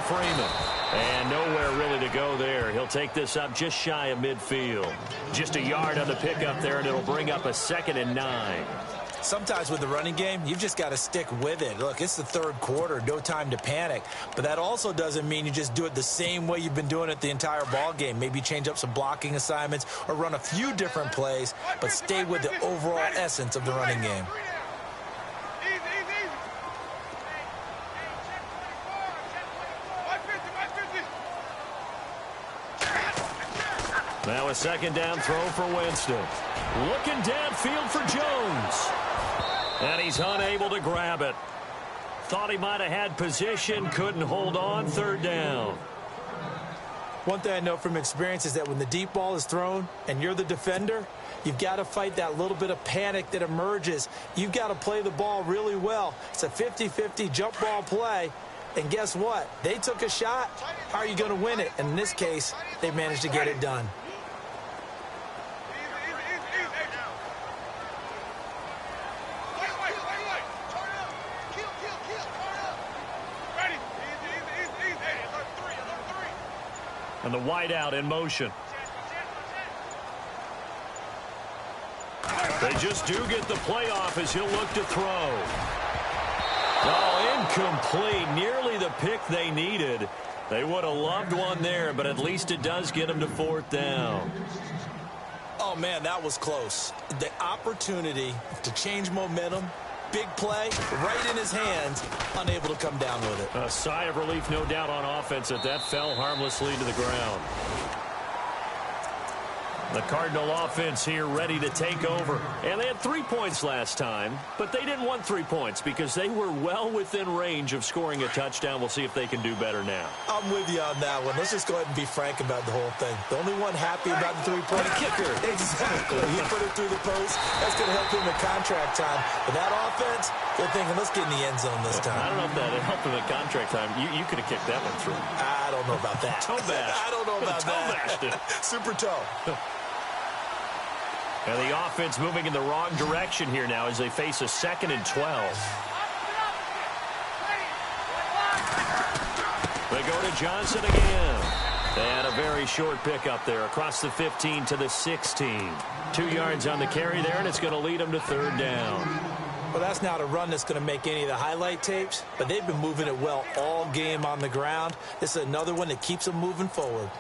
Freeman. And nowhere really to go there. He'll take this up just shy of midfield. Just a yard on the pickup there, and it'll bring up a 2nd and 9. Sometimes with the running game, you've just got to stick with it. Look, it's the 3rd quarter, no time to panic. But that also doesn't mean you just do it the same way you've been doing it the entire ball game. Maybe change up some blocking assignments or run a few different plays, but stay with the overall essence of the running game. Now a 2nd down throw for Winston. Looking downfield for Jones. And he's unable to grab it. Thought he might have had position, couldn't hold on, third down. One thing I know from experience is that when the deep ball is thrown and you're the defender, you've got to fight that little bit of panic that emerges. You've got to play the ball really well. It's a 50-50 jump ball play. And guess what? They took a shot. How are you going to win it? And in this case, they managed to get it done. And the wideout in motion. They just do get the playoff as he'll look to throw. Oh, incomplete. Nearly the pick they needed. They would have loved one there, but at least it does get them to fourth down. Oh, man, that was close. The opportunity to change momentum, big play, right in his hands, unable to come down with it. A sigh of relief, no doubt, on offense that fell harmlessly to the ground. The Cardinal offense here ready to take over. And they had 3 points last time, but they didn't want 3 points because they were well within range of scoring a touchdown. We'll see if they can do better now. I'm with you on that one. Let's just go ahead and be frank about the whole thing. The only one happy about the three-point kicker. Exactly. He put it through the post. That's going to help him in contract time. But that offense, they're thinking, let's get in the end zone this time. I don't know if that helped him at contract time. You could have kicked that one through. I don't know about that. Toe bash. I don't know about toe that. Bashed it. Super toe. And the offense moving in the wrong direction here now as they face a 2nd and 12. They go to Johnson again. And a very short pickup there across the 15 to the 16. 2 yards on the carry there, and it's going to lead them to third down. Well, that's not a run that's going to make any of the highlight tapes, but they've been moving it well all game on the ground. This is another one that keeps them moving forward.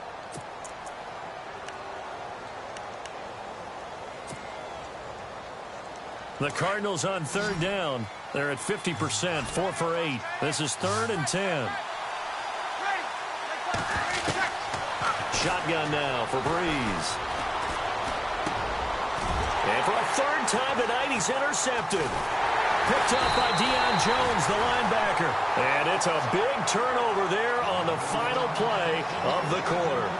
The Cardinals on third down. They're at 50%, 4 for 8. This is 3rd and 10. Shotgun now for Breeze. And for a 3rd time tonight, he's intercepted. Picked up by Deion Jones, the linebacker. And it's a big turnover there on the final play of the quarter.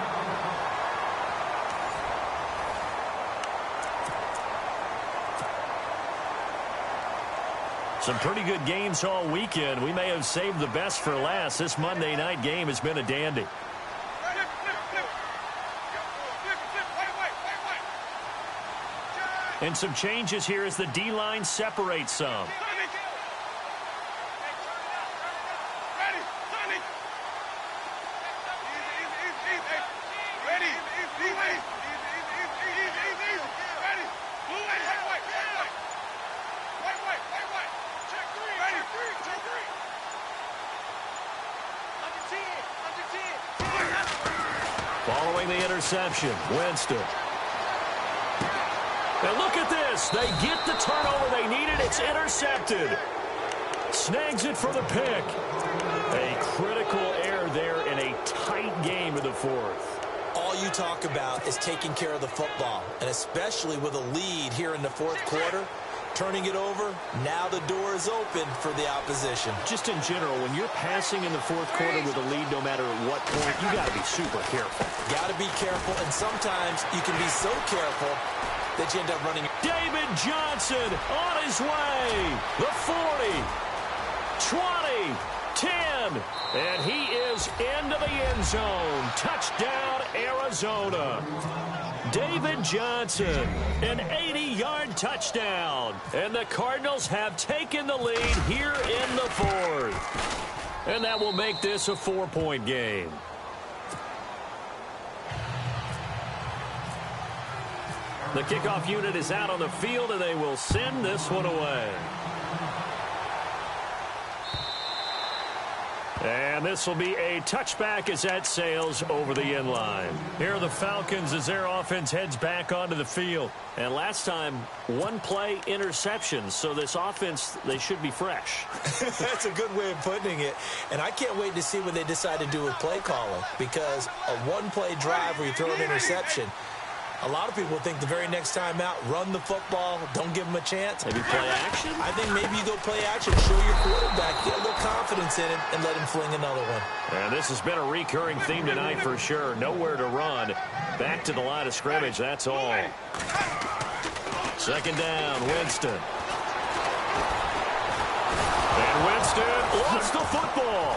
Some pretty good games all weekend. We may have saved the best for last. This Monday night game has been a dandy. And some changes here as the D-line separates some. Following the interception, Winston. And look at this. They get the turnover they needed. It's intercepted. Snags it for the pick. A critical error there in a tight game in the 4th. All you talk about is taking care of the football, and especially with a lead here in the 4th quarter. Turning it over, now the door is open for the opposition. Just in general, when you're passing in the 4th quarter with a lead, no matter at what point, you got to be super careful. Got to be careful, and sometimes you can be so careful that you end up running. David Johnson on his way. The 40, 20, 10, and he is into the end zone. Touchdown, Arizona. David Johnson, an 80-yard touchdown. And the Cardinals have taken the lead here in the 4th. And that will make this a 4-point game. The kickoff unit is out on the field, and they will send this one away. And this will be a touchback as that sails over the end line. Here are the Falcons as their offense heads back onto the field. And last time, 1-play interceptions. So this offense, they should be fresh. That's a good way of putting it. And I can't wait to see what they decide to do with play calling. Because a 1-play drive where you throw an interception, A lot of people think the very next time out, run the football, don't give them a chance. Maybe play action? I think maybe you go play action, show your quarterback, get a little confidence in it, and let him fling another one. And this has been a recurring theme tonight for sure. Nowhere to run. Back to the line of scrimmage, that's all. Second down, Winston. And Winston lost the football.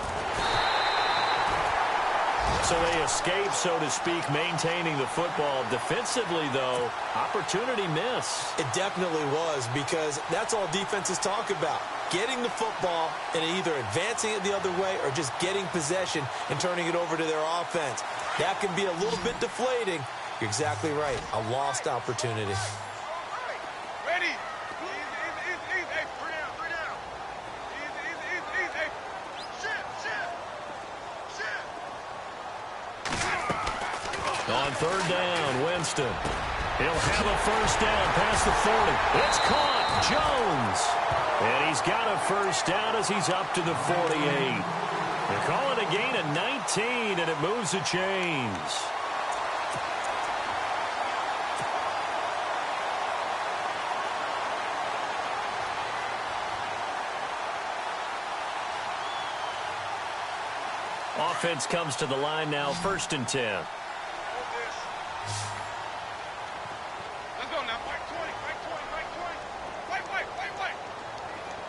So they escape, so to speak, maintaining the football. Defensively, though, opportunity miss. It definitely was, because that's all defenses talk about. Getting the football and either advancing it the other way or just getting possession and turning it over to their offense. That can be a little bit deflating. You're exactly right. A lost opportunity. Ready. Easy. Hey, three down. Easy. Hey, shift. On third down, Winston. He'll have a first down past the 40. It's caught. Jones. And he's got a first down as he's up to the 48. They call it a gain of 19, and it moves the chains. Offense comes to the line now, 1st and 10. Let's go now. Right 20.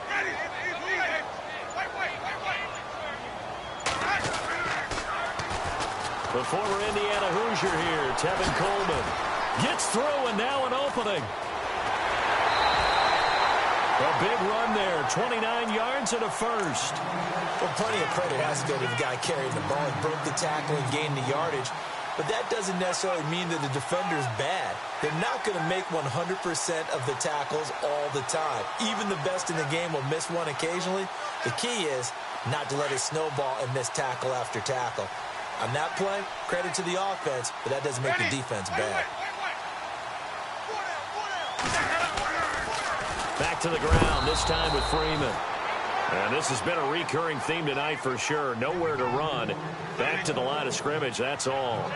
Ready. Easy. Right. The former Indiana Hoosier here, Tevin Coleman. Gets through, and now an opening. A big run there, 29 yards and a first. Well, plenty of credit has to go to the guy carrying the ball. He broke the tackle and gained the yardage. But that doesn't necessarily mean that the defender's bad. They're not going to make 100% of the tackles all the time. Even the best in the game will miss one occasionally. The key is not to let it snowball and miss tackle after tackle. On that play, credit to the offense, but that doesn't make the defense bad. Back to the ground, this time with Freeman. And this has been a recurring theme tonight for sure. Nowhere to run. Back to the line of scrimmage, that's all.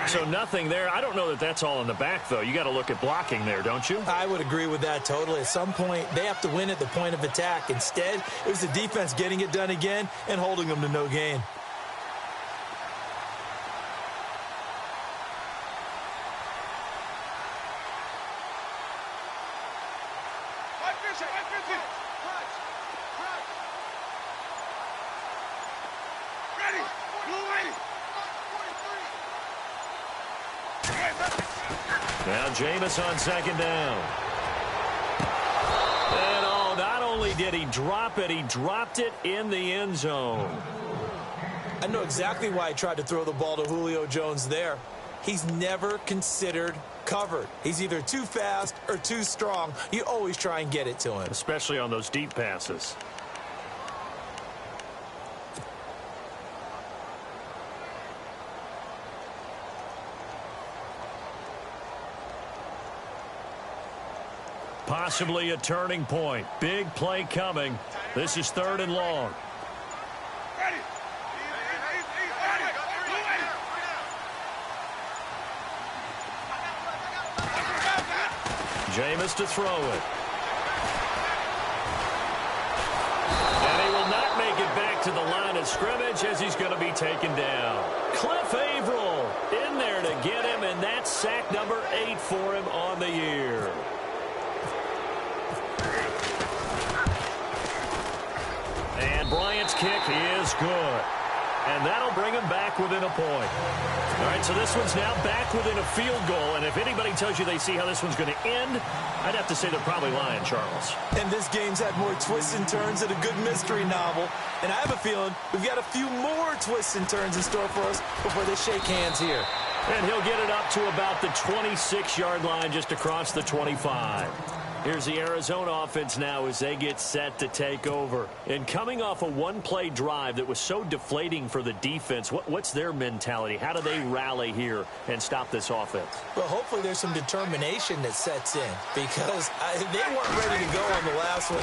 So nothing there. I don't know that that's all in the back, though. You got to look at blocking there, don't you? I would agree with that totally. At some point, they have to win at the point of attack. Instead, it was the defense getting it done again and holding them to no gain. Now Jameis on second down. And oh, not only did he drop it, he dropped it in the end zone. I know exactly why he tried to throw the ball to Julio Jones there. He's never considered covered. He's either too fast or too strong. You always try and get it to him. Especially on those deep passes. Possibly a turning point. Big play coming. This is 3rd and long. Jameis to throw it. And he will not make it back to the line of scrimmage as he's going to be taken down. Cliff Averill in there to get him, and that's sack number 8 for him on the year. And Bryant's kick is good. And that'll bring him back within a point. All right, so this one's now back within a field goal. And if anybody tells you they see how this one's going to end, I'd have to say they're probably lying, Charles. And this game's had more twists and turns than a good mystery novel. And I have a feeling we've got a few more twists and turns in store for us before they shake hands here. And he'll get it up to about the 26-yard line, just across the 25. Here's the Arizona offense now as they get set to take over. And coming off a one-play drive that was so deflating for the defense, what's their mentality? How do they rally here and stop this offense? Well, hopefully there's some determination that sets in, because they weren't ready to go on the last one.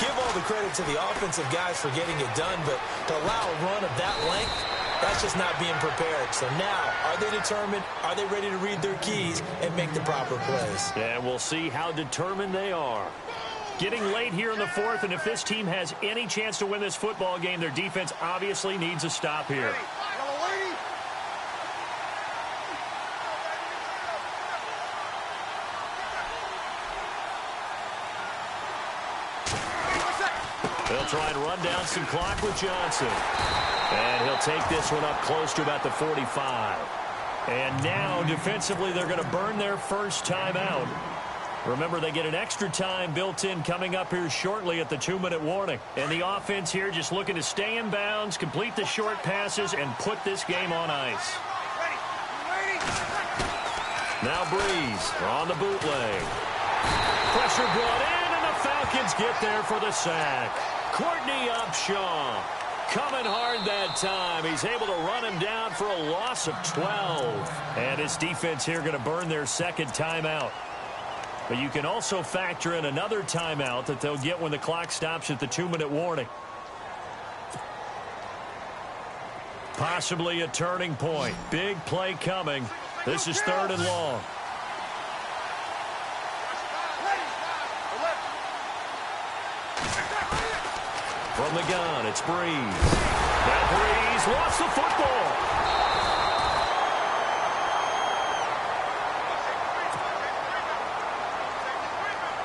Give all the credit to the offensive guys for getting it done, but to allow a run of that length, That's just not being prepared. So now, are they determined? Are they ready to read their keys and make the proper plays? And we'll see how determined they are. Getting late here in the fourth, and if this team has any chance to win this football game, their defense obviously needs a stop here. They'll try and run down some clock with Johnson. And he'll take this one up close to about the 45. And now, defensively, they're going to burn their first timeout. Remember, they get an extra time built in coming up here shortly at the 2-minute warning. And the offense here just looking to stay in bounds, complete the short passes, and put this game on ice. Now Breeze on the bootleg. Pressure brought in, and the Falcons get there for the sack. Courtney Upshaw coming hard that time. He's able to run him down for a loss of 12. And his defense here going to burn their second timeout. But you can also factor in another timeout that they'll get when the clock stops at the 2-minute warning. Possibly a turning point. Big play coming. This is 3rd and long. From the gun, it's Breeze. Now Breeze lost the football.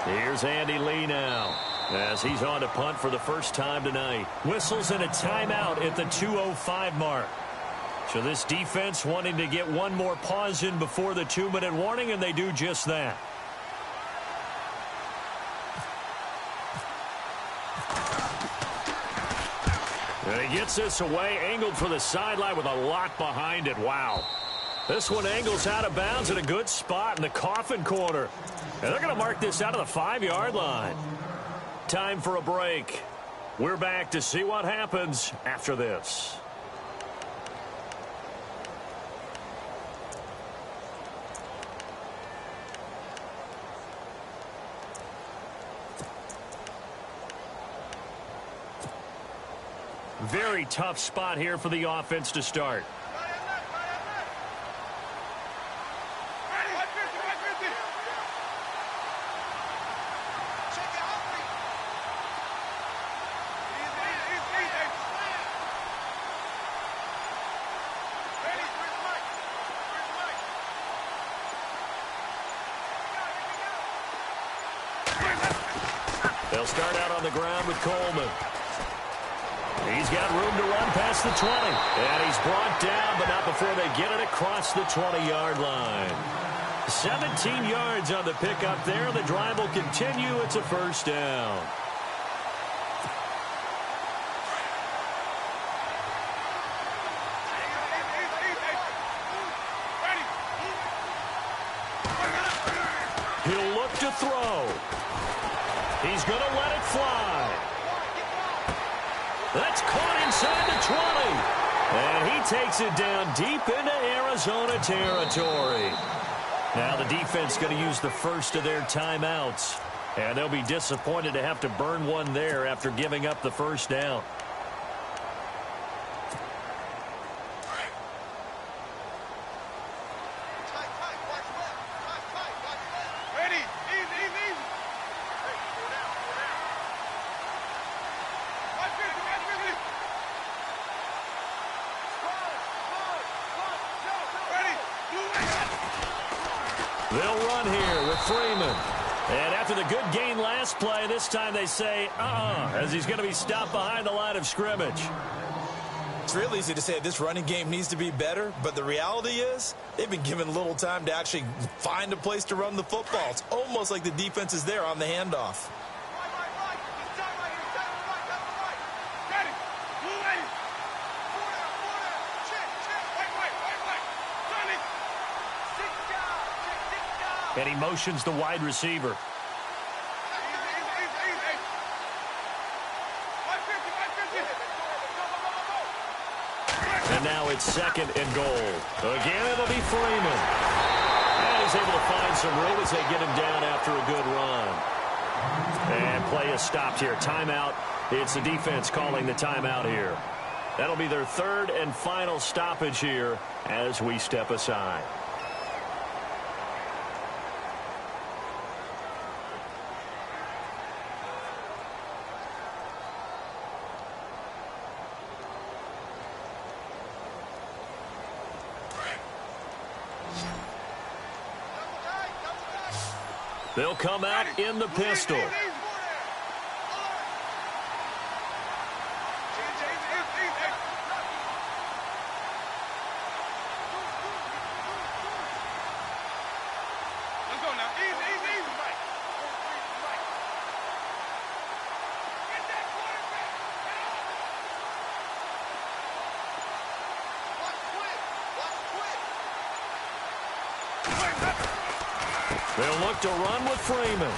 Here's Andy Lee now as he's on to punt for the first time tonight. Whistles and a timeout at the 2:05 mark. So this defense wanting to get one more pause in before the 2-minute warning, and they do just that. And he gets this away, angled for the sideline with a lot behind it. Wow. This one angles out of bounds in a good spot in the coffin corner. And they're going to mark this out of the 5-yard line. Time for a break. We're back to see what happens after this. Very tough spot here for the offense to start. They'll start out on the ground with Coleman. He's got room to run past the 20. And he's brought down, but not before they get it across the 20-yard line. 17 yards on the pickup there. The drive will continue. It's a first down. He'll look to throw. He's going to let it fly. That's caught inside the 20. And he takes it down deep into Arizona territory. Now the defense going to use the first of their timeouts. And they'll be disappointed to have to burn one there after giving up the first down. They'll run here with Freeman. And after the good gain last play, this time they say, as he's going to be stopped behind the line of scrimmage. It's real easy to say this running game needs to be better, but the reality is they've been given little time to actually find a place to run the football. It's almost like the defense is there on the handoff. And he motions the wide receiver. And now it's 2nd and goal. Again, it'll be Freeman. And he's able to find some room as they get him down after a good run. And play is stopped here. Timeout. It's the defense calling the timeout here. That'll be their third and final stoppage here as we step aside. They'll come out in the pistol. They'll look to run with Freeman.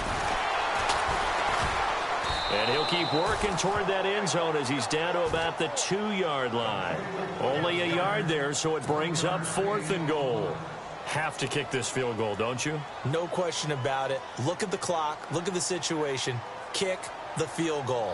And he'll keep working toward that end zone as he's down to about the 2-yard line. Only a yard there, so it brings up 4th and goal. Have to kick this field goal, don't you? No question about it. Look at the clock. Look at the situation. Kick the field goal.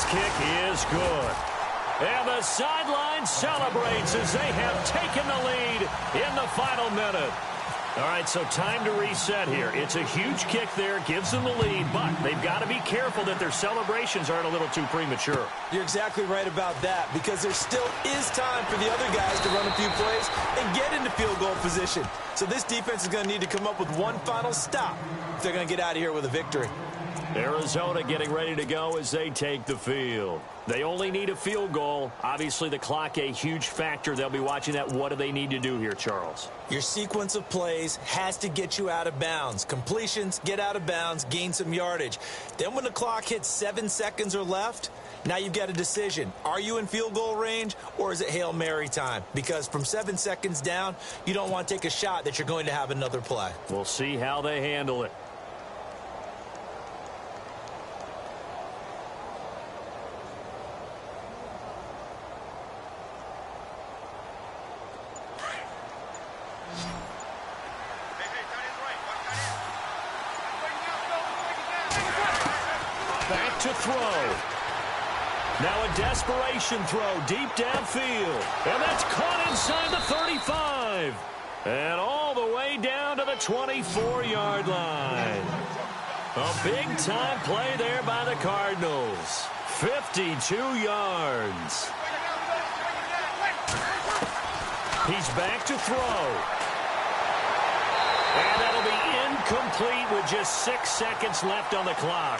Kick is good. And the sideline celebrates as they have taken the lead in the final minute. All right, so time to reset here. It's a huge kick there, gives them the lead, but they've got to be careful that their celebrations aren't a little too premature. You're exactly right about that, because there still is time for the other guys to run a few plays and get into field goal position. So this defense is going to need to come up with one final stop if they're going to get out of here with a victory. Arizona getting ready to go as they take the field. They only need a field goal. Obviously, the clock a huge factor. They'll be watching that. What do they need to do here, Charles? Your sequence of plays has to get you out of bounds. Completions, get out of bounds, gain some yardage. Then when the clock hits 7 seconds or left, now you've got a decision. Are you in field goal range, or is it Hail Mary time? Because from 7 seconds down, you don't want to take a shot that you're going to have another play. We'll see how they handle it. Back to throw. Now a desperation throw deep downfield. And that's caught inside the 35. And all the way down to the 24-yard line. A big-time play there by the Cardinals. 52 yards. He's back to throw. And that'll be incomplete with just 6 seconds left on the clock.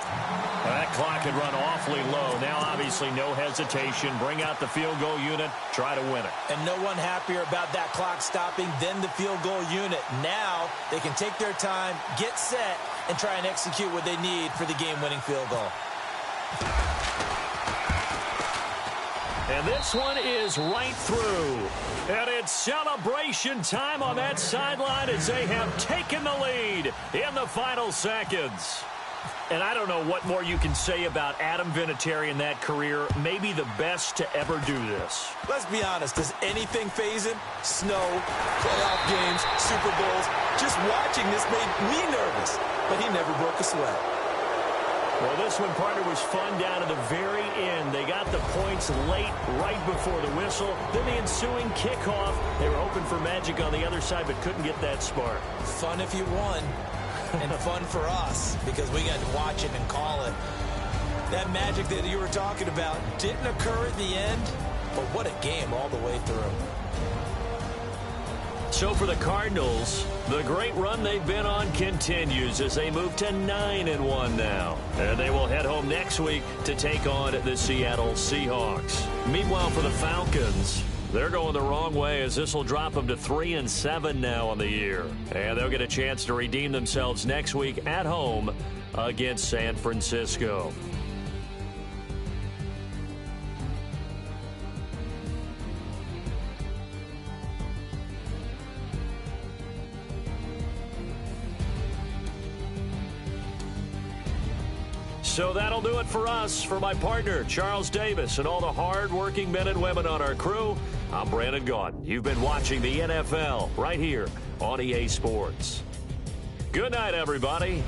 That clock had run awfully low. Now, obviously, no hesitation. Bring out the field goal unit. Try to win it. And no one happier about that clock stopping than the field goal unit. Now, they can take their time, get set, and try and execute what they need for the game-winning field goal. And this one is right through. And it's celebration time on that sideline as they have taken the lead in the final seconds. And I don't know what more you can say about Adam Vinatieri in that career. Maybe the best to ever do this. Let's be honest. Does anything faze him? Snow, playoff games, Super Bowls. Just watching this made me nervous. But he never broke a sweat. Well, this one, partner, was fun down to the very end. They got the points late, right before the whistle. Then the ensuing kickoff. They were hoping for magic on the other side, but couldn't get that spark. Fun if you won, and fun for us, because we got to watch it and call it. That magic that you were talking about didn't occur at the end, but what a game all the way through. So for the Cardinals, the great run they've been on continues as they move to 9-1 now. And they will head home next week to take on the Seattle Seahawks. Meanwhile, for the Falcons, they're going the wrong way as this will drop them to 3-7 now on the year. And they'll get a chance to redeem themselves next week at home against San Francisco. So that'll do it for us. For my partner, Charles Davis, and all the hard-working men and women on our crew, I'm Brandon Gaudin. You've been watching the NFL right here on EA Sports. Good night, everybody.